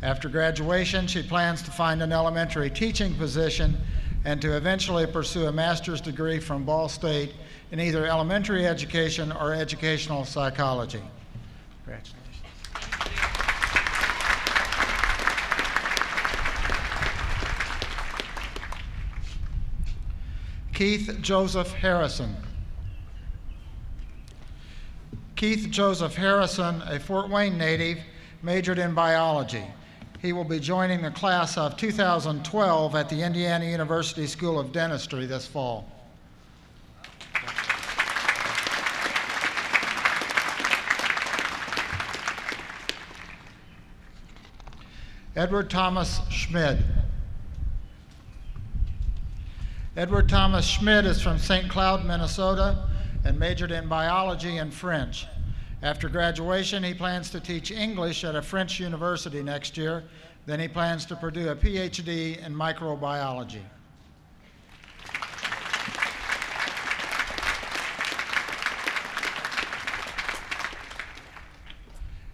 After graduation, she plans to find an elementary teaching position and to eventually pursue a master's degree from Ball State in either elementary education or educational psychology. Congratulations. Keith Joseph Harrison. Keith Joseph Harrison, a Fort Wayne native, majored in biology. He will be joining the class of 2012 at the Indiana University School of Dentistry this fall. Edward Thomas Schmid. Edward Thomas Schmid is from St. Cloud, Minnesota, and majored in biology and French. After graduation, he plans to teach English at a French university next year. Then he plans to pursue a PhD in microbiology.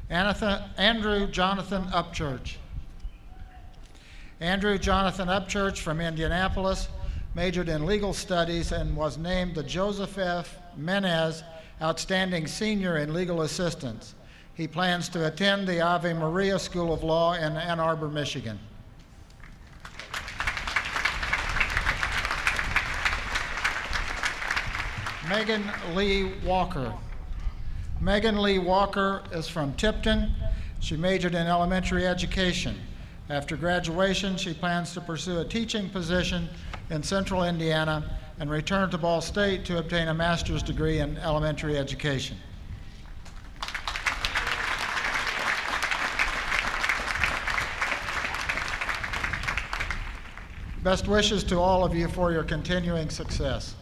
Andrew Jonathan Upchurch. Andrew Jonathan Upchurch from Indianapolis, majored in legal studies and was named the Joseph F. Menez Outstanding Senior in Legal Assistance. He plans to attend the Ave Maria School of Law in Ann Arbor, Michigan. Megan Lee Walker. Megan Lee Walker is from Tipton. She majored in elementary education. After graduation, she plans to pursue a teaching position in Central Indiana and return to Ball State to obtain a master's degree in elementary education. Best wishes to all of you for your continuing success.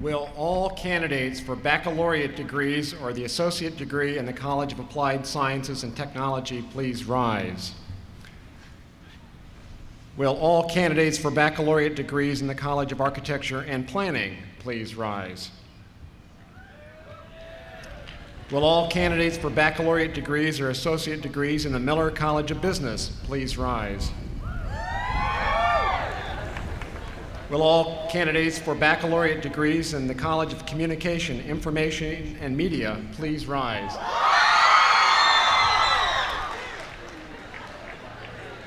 Will all candidates for baccalaureate degrees or the associate degree in the College of Applied Sciences and Technology please rise? Will all candidates for baccalaureate degrees in the College of Architecture and Planning please rise? Will all candidates for baccalaureate degrees or associate degrees in the Miller College of Business please rise? Will all candidates for baccalaureate degrees in the College of Communication, Information, and Media please rise?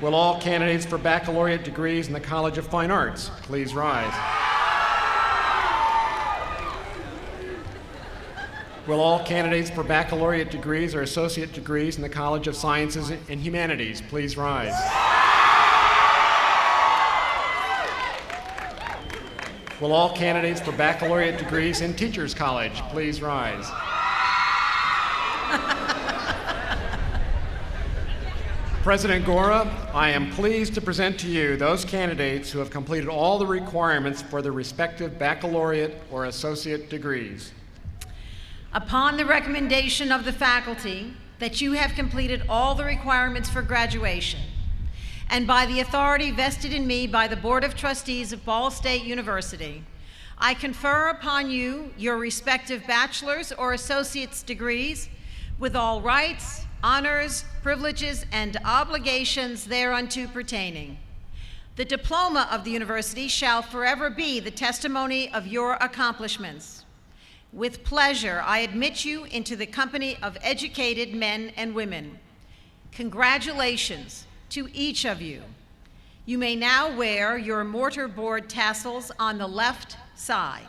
Will all candidates for baccalaureate degrees in the College of Fine Arts please rise? Will all candidates for baccalaureate degrees or associate degrees in the College of Sciences and Humanities please rise? Will all candidates for baccalaureate degrees in Teachers College please rise? President Gora, I am pleased to present to you those candidates who have completed all the requirements for their respective baccalaureate or associate degrees. Upon the recommendation of the faculty that you have completed all the requirements for graduation, and by the authority vested in me by the Board of Trustees of Ball State University, I confer upon you your respective bachelor's or associate's degrees with all rights, honors, privileges, and obligations thereunto pertaining. The diploma of the university shall forever be the testimony of your accomplishments. With pleasure, I admit you into the company of educated men and women. Congratulations to each of you. You may now wear your mortarboard tassels on the left side.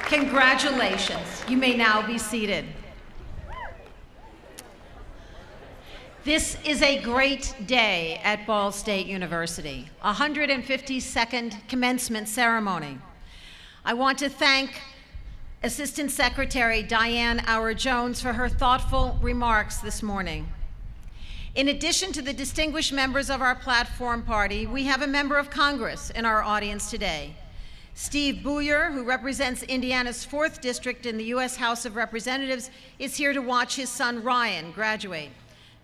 Congratulations. You may now be seated. This is a great day at Ball State University, 152nd commencement ceremony. I want to thank Assistant Secretary Diane Auer Jones for her thoughtful remarks this morning. In addition to the distinguished members of our platform party, we have a member of Congress in our audience today. Steve Buyer, who represents Indiana's 4th District in the U.S. House of Representatives, is here to watch his son Ryan graduate.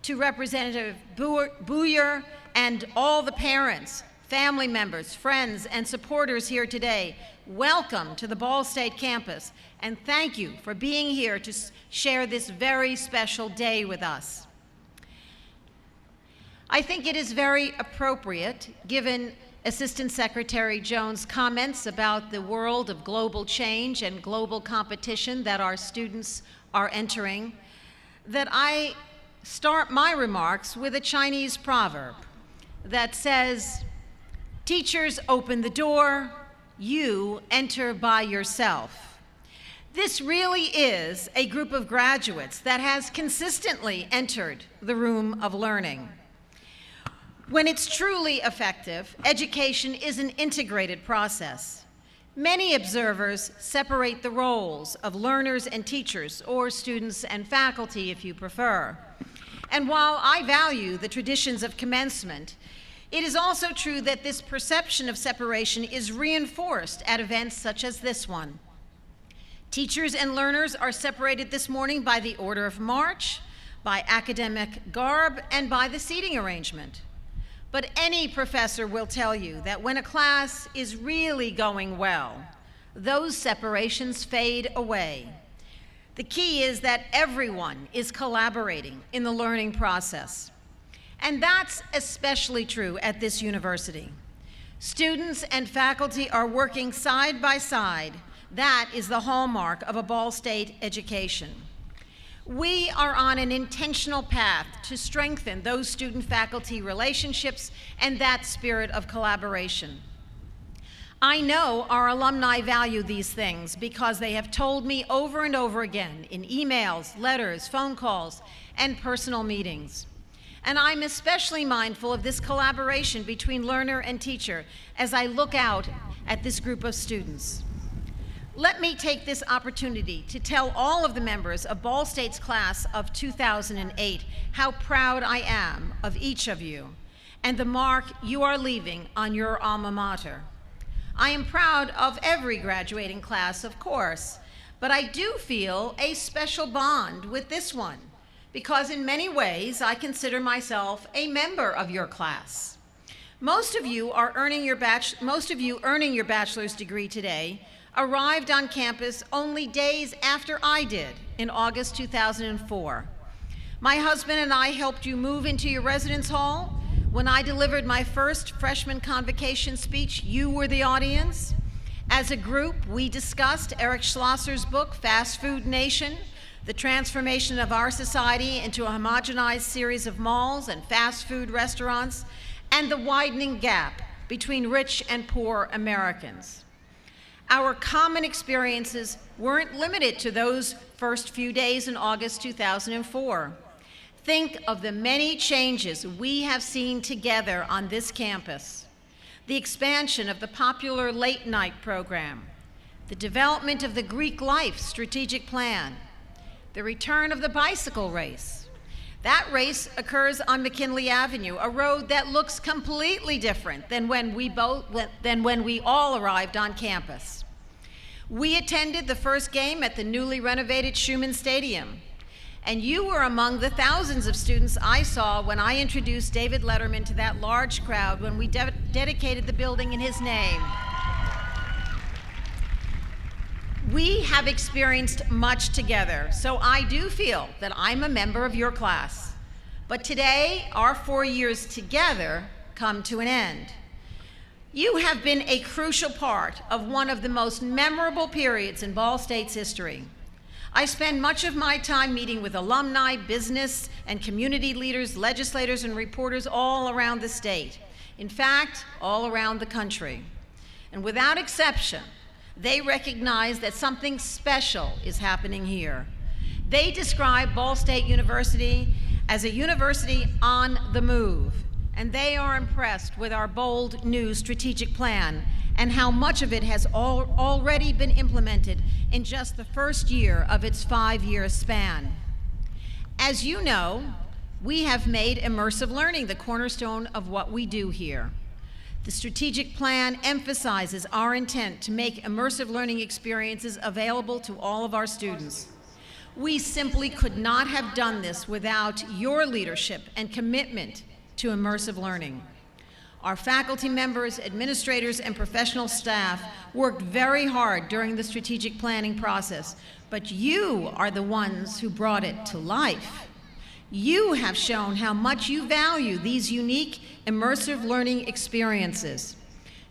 To Representative Buyer and all the parents, family members, friends, and supporters here today, welcome to the Ball State campus, and thank you for being here to share this very special day with us. I think it is very appropriate, given Assistant Secretary Jones' comments about the world of global change and global competition that our students are entering, that I start my remarks with a Chinese proverb that says, "Teachers open the door, you enter by yourself." This really is a group of graduates that has consistently entered the room of learning. When it's truly effective, education is an integrated process. Many observers separate the roles of learners and teachers, or students and faculty if you prefer. And while I value the traditions of commencement, it is also true that this perception of separation is reinforced at events such as this one. Teachers and learners are separated this morning by the order of march, by academic garb, and by the seating arrangement. But any professor will tell you that when a class is really going well, those separations fade away. The key is that everyone is collaborating in the learning process. And that's especially true at this university. Students and faculty are working side by side. That is the hallmark of a Ball State education. We are on an intentional path to strengthen those student-faculty relationships and that spirit of collaboration. I know our alumni value these things because they have told me over and over again in emails, letters, phone calls, and personal meetings. And I'm especially mindful of this collaboration between learner and teacher as I look out at this group of students. Let me take this opportunity to tell all of the members of Ball State's class of 2008 how proud I am of each of you and the mark you are leaving on your alma mater. I am proud of every graduating class, of course, but I do feel a special bond with this one because in many ways I consider myself a member of your class. Most of you earning your bachelor's degree today arrived on campus only days after I did in August 2004. My husband and I helped you move into your residence hall. When I delivered my first freshman convocation speech, you were the audience. As a group, we discussed Eric Schlosser's book, Fast Food Nation, the transformation of our society into a homogenized series of malls and fast food restaurants, and the widening gap between rich and poor Americans. Our common experiences weren't limited to those first few days in August 2004. Think of the many changes we have seen together on this campus. The expansion of the popular late night program, the development of the Greek Life strategic plan, the return of the bicycle race. That race occurs on McKinley Avenue, a road that looks completely different than when we all arrived on campus. We attended the first game at the newly renovated Schumann Stadium. And you were among the thousands of students I saw when I introduced David Letterman to that large crowd when we dedicated the building in his name. We have experienced much together, so I do feel that I'm a member of your class. But today, our 4 years together come to an end. You have been a crucial part of one of the most memorable periods in Ball State's history. I spend much of my time meeting with alumni, business, and community leaders, legislators, and reporters all around the state. In fact, all around the country. And without exception, they recognize that something special is happening here. They describe Ball State University as a university on the move, and they are impressed with our bold new strategic plan and how much of it has already been implemented in just the first year of its 5-year span. As you know, we have made immersive learning the cornerstone of what we do here. The strategic plan emphasizes our intent to make immersive learning experiences available to all of our students. We simply could not have done this without your leadership and commitment to immersive learning. Our faculty members, administrators, and professional staff worked very hard during the strategic planning process, but you are the ones who brought it to life. You have shown how much you value these unique immersive learning experiences.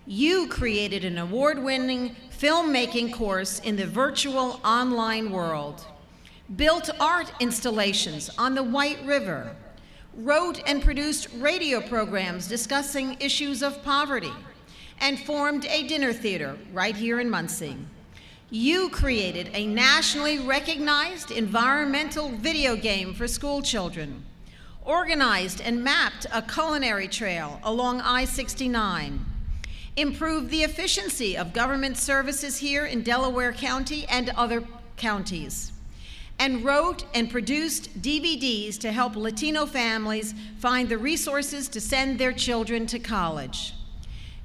You created an award-winning filmmaking course in the virtual online world, built art installations on the White River, wrote and produced radio programs discussing issues of poverty, and formed a dinner theater right here in Muncie. You created a nationally recognized environmental video game for school children, organized and mapped a culinary trail along I-69, improved the efficiency of government services here in Delaware County and other counties, and wrote and produced DVDs to help Latino families find the resources to send their children to college.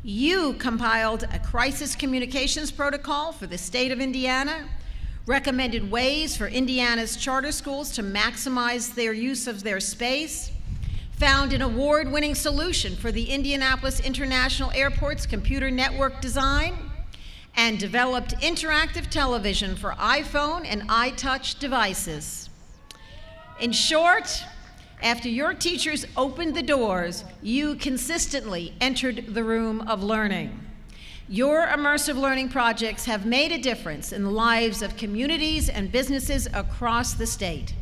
You compiled a crisis communications protocol for the state of Indiana, recommended ways for Indiana's charter schools to maximize their use of their space, found an award-winning solution for the Indianapolis International Airport's computer network design, and developed interactive television for iPhone and iTouch devices. In short, after your teachers opened the doors, you consistently entered the room of learning. Your immersive learning projects have made a difference in the lives of communities and businesses across the state.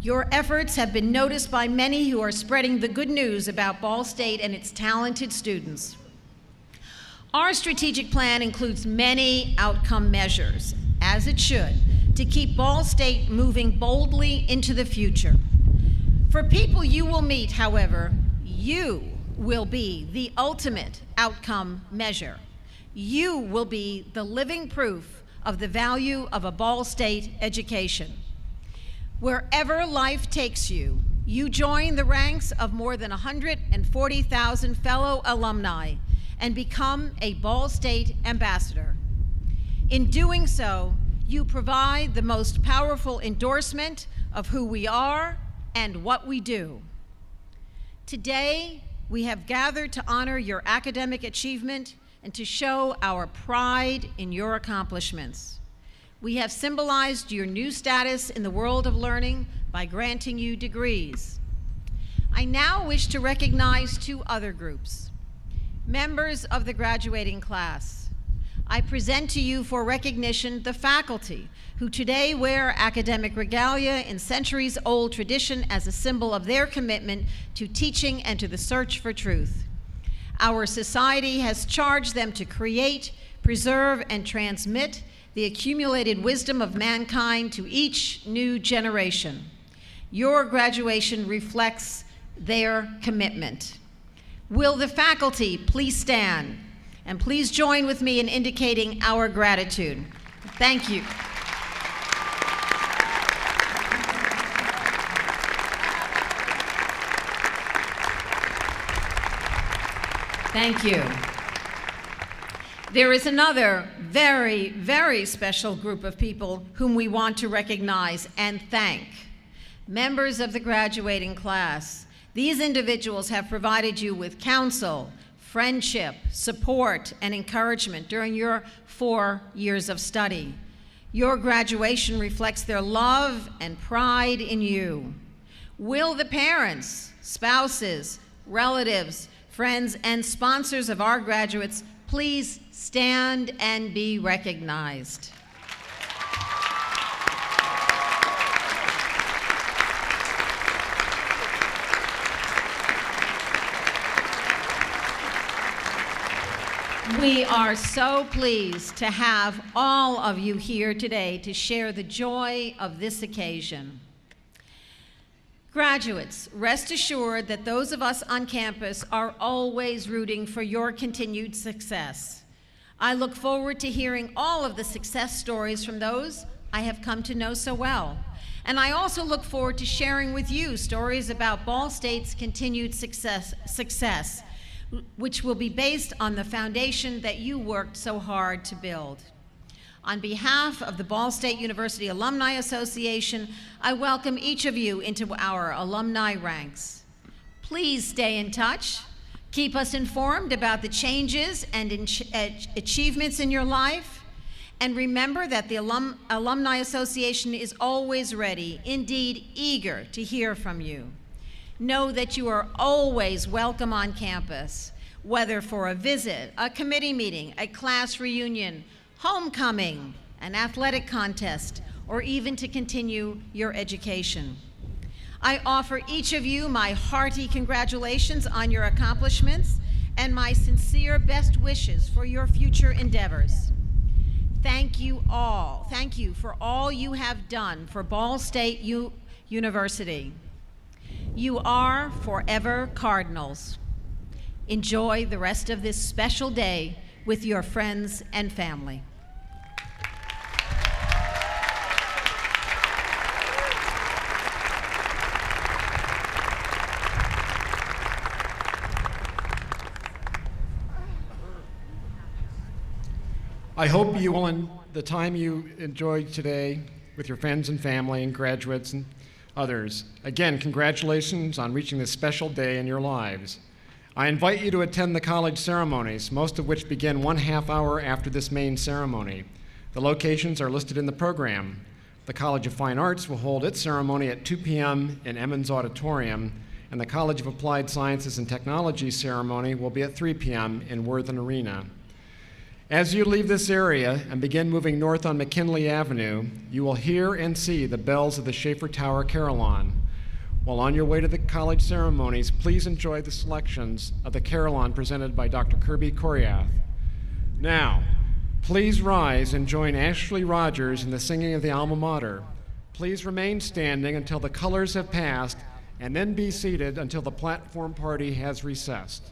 Your efforts have been noticed by many who are spreading the good news about Ball State and its talented students. Our strategic plan includes many outcome measures, as it should, to keep Ball State moving boldly into the future. For people you will meet, however, you will be the ultimate outcome measure. You will be the living proof of the value of a Ball State education. Wherever life takes you, you join the ranks of more than 140,000 fellow alumni and become a Ball State ambassador. In doing so, you provide the most powerful endorsement of who we are and what we do. Today, we have gathered to honor your academic achievement and to show our pride in your accomplishments. We have symbolized your new status in the world of learning by granting you degrees. I now wish to recognize 2 other groups. Members of the graduating class, I present to you for recognition the faculty who today wear academic regalia in centuries-old tradition as a symbol of their commitment to teaching and to the search for truth. Our society has charged them to create, preserve, and transmit the accumulated wisdom of mankind to each new generation. Your graduation reflects their commitment. Will the faculty please stand? And please join with me in indicating our gratitude. Thank you. Thank you. There is another very, very special group of people whom we want to recognize and thank. Members of the graduating class, these individuals have provided you with counsel, friendship, support, and encouragement during your 4 years of study. Your graduation reflects their love and pride in you. Will the parents, spouses, relatives, friends, and sponsors of our graduates please stand and be recognized? We are so pleased to have all of you here today to share the joy of this occasion. Graduates, rest assured that those of us on campus are always rooting for your continued success. I look forward to hearing all of the success stories from those I have come to know so well. And I also look forward to sharing with you stories about Ball State's continued success, which will be based on the foundation that you worked so hard to build. On behalf of the Ball State University Alumni Association, I welcome each of you into our alumni ranks. Please stay in touch. Keep us informed about the changes and achievements in your life. And remember that the Alumni Association is always ready, indeed eager, to hear from you. Know that you are always welcome on campus, whether for a visit, a committee meeting, a class reunion, homecoming, an athletic contest, or even to continue your education. I offer each of you my hearty congratulations on your accomplishments and my sincere best wishes for your future endeavors. Thank you all. Thank you for all you have done for Ball State University. You are forever Cardinals. Enjoy the rest of this special day with your friends and family. I hope you will, the time you enjoyed today with your friends and family and graduates and others. Again, congratulations on reaching this special day in your lives. I invite you to attend the college ceremonies, most of which begin 1/2 hour after this main ceremony. The locations are listed in the program. The College of Fine Arts will hold its ceremony at 2 p.m. in Emmons Auditorium, and the College of Applied Sciences and Technology ceremony will be at 3 p.m. in Worthen Arena. As you leave this area and begin moving north on McKinley Avenue, you will hear and see the bells of the Schaefer Tower Carillon. While on your way to the college ceremonies, please enjoy the selections of the Carillon presented by Dr. Kirby Koryath. Now, please rise and join Ashley Rogers in the singing of the Alma Mater. Please remain standing until the colors have passed, and then be seated until the platform party has recessed.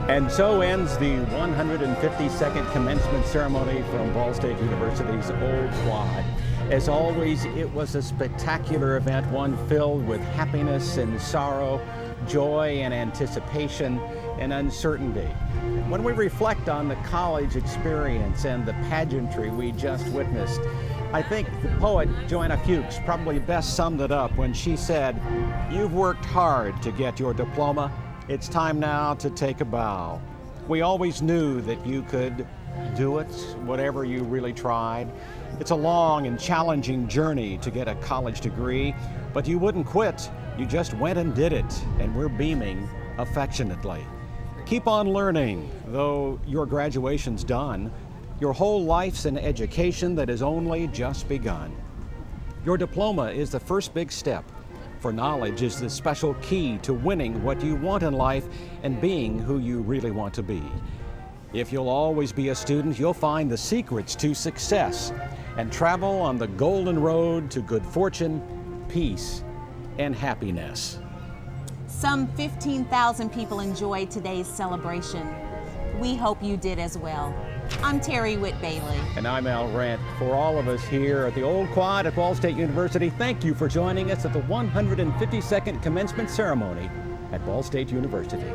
And so ends the 152nd commencement ceremony from Ball State University's Old Quad. As always, it was a spectacular event, one filled with happiness and sorrow, joy and anticipation and uncertainty. When we reflect on the college experience and the pageantry we just witnessed, I think the poet Joanna Fuchs probably best summed it up when she said, "You've worked hard to get your diploma. It's time now to take a bow." We always knew that you could do it, whatever you really tried. It's a long and challenging journey to get a college degree, but you wouldn't quit. You just went and did it, and we're beaming affectionately. Keep on learning, though your graduation's done. Your whole life's an education that has only just begun. Your diploma is the first big step, for knowledge is the special key to winning what you want in life and being who you really want to be. If you'll always be a student, you'll find the secrets to success and travel on the golden road to good fortune, peace, and happiness. Some 15,000 people enjoyed today's celebration. We hope you did as well. I'm Terry Whitt-Bailey. And I'm Al Rant. For all of us here at the Old Quad at Ball State University, thank you for joining us at the 152nd commencement ceremony at Ball State University.